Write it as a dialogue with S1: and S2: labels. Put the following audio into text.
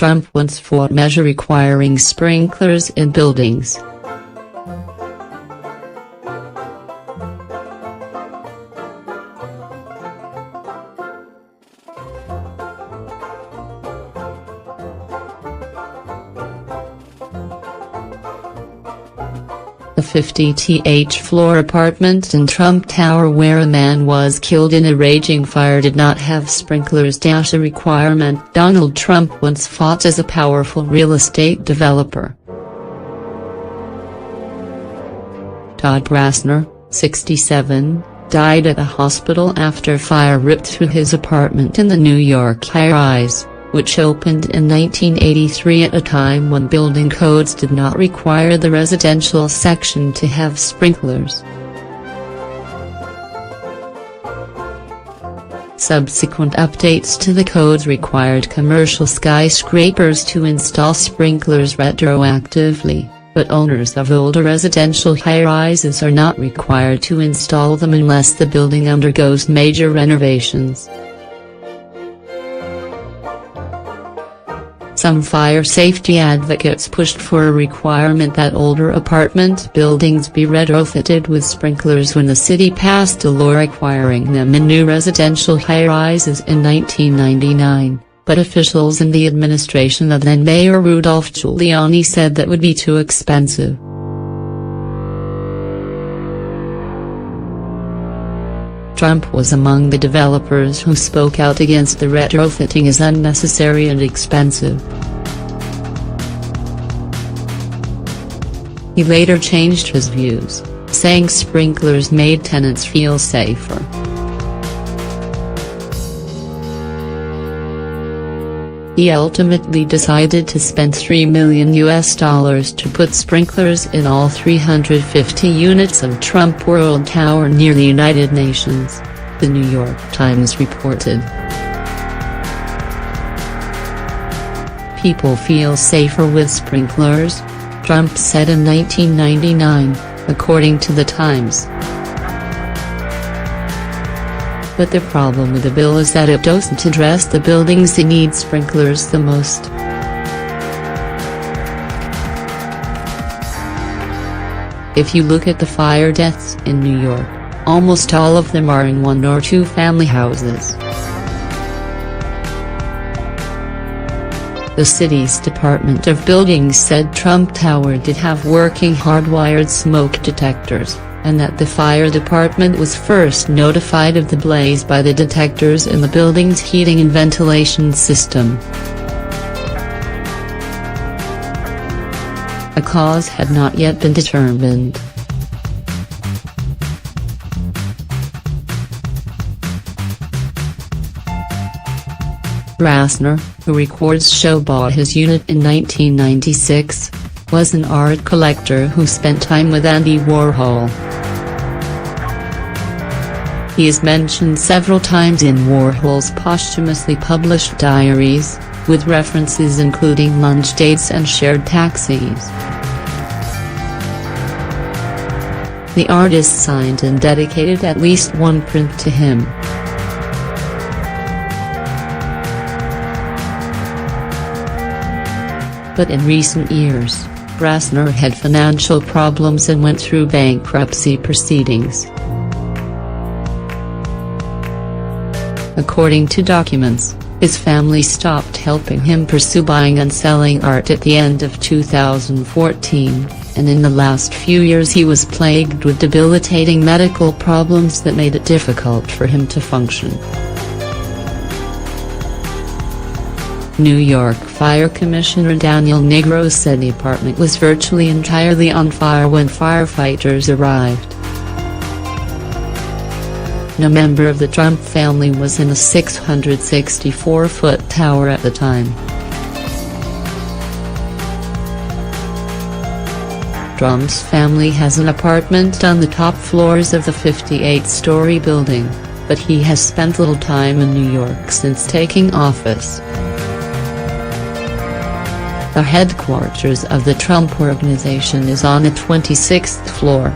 S1: Trump once fought a measure requiring sprinklers in buildings. The 50th floor apartment in Trump Tower where a man was killed in a raging fire did not have sprinklers. A requirement Donald Trump once fought as a powerful real estate developer. Todd Brasner, 67, died at a hospital after fire ripped through his apartment in the New York high-rise, which opened in 1983 at a time when building codes did not require the residential section to have sprinklers. Subsequent updates to the codes required commercial skyscrapers to install sprinklers retroactively, but owners of older residential high-rises are not required to install them unless the building undergoes major renovations. Some fire safety advocates pushed for a requirement that older apartment buildings be retrofitted with sprinklers when the city passed a law requiring them in new residential high-rises in 1999, but officials in the administration of then-Mayor Rudolph Giuliani said that would be too expensive. Trump was among the developers who spoke out against the retrofitting as unnecessary and expensive. He later changed his views, saying sprinklers made tenants feel safer. He ultimately decided to spend $3 million to put sprinklers in all 350 units of Trump World Tower near the United Nations, The New York Times reported. People feel safer with sprinklers, Trump said in 1999, according to the Times. But the problem with the bill is that it doesn't address the buildings that need sprinklers the most. If you look at the fire deaths in New York, almost all of them are in one- or two-family houses. The city's Department of Buildings said Trump Tower did have working hardwired smoke detectors, and that the fire department was first notified of the blaze by the detectors in the building's heating and ventilation system. A cause had not yet been determined. Brasner, who records show bought his unit in 1996, was an art collector who spent time with Andy Warhol. He is mentioned several times in Warhol's posthumously published diaries, with references including lunch dates and shared taxis. The artist signed and dedicated at least one print to him. But in recent years, Brasner had financial problems and went through bankruptcy proceedings. According to documents, his family stopped helping him pursue buying and selling art at the end of 2014, and in the last few years he was plagued with debilitating medical problems that made it difficult for him to function. New York Fire Commissioner Daniel Negro said the apartment was virtually entirely on fire when firefighters arrived. No member of the Trump family was in a 664-foot tower at the time. Trump's family has an apartment on the top floors of the 58-story building, but he has spent little time in New York since taking office. The headquarters of the Trump Organization is on the 26th floor.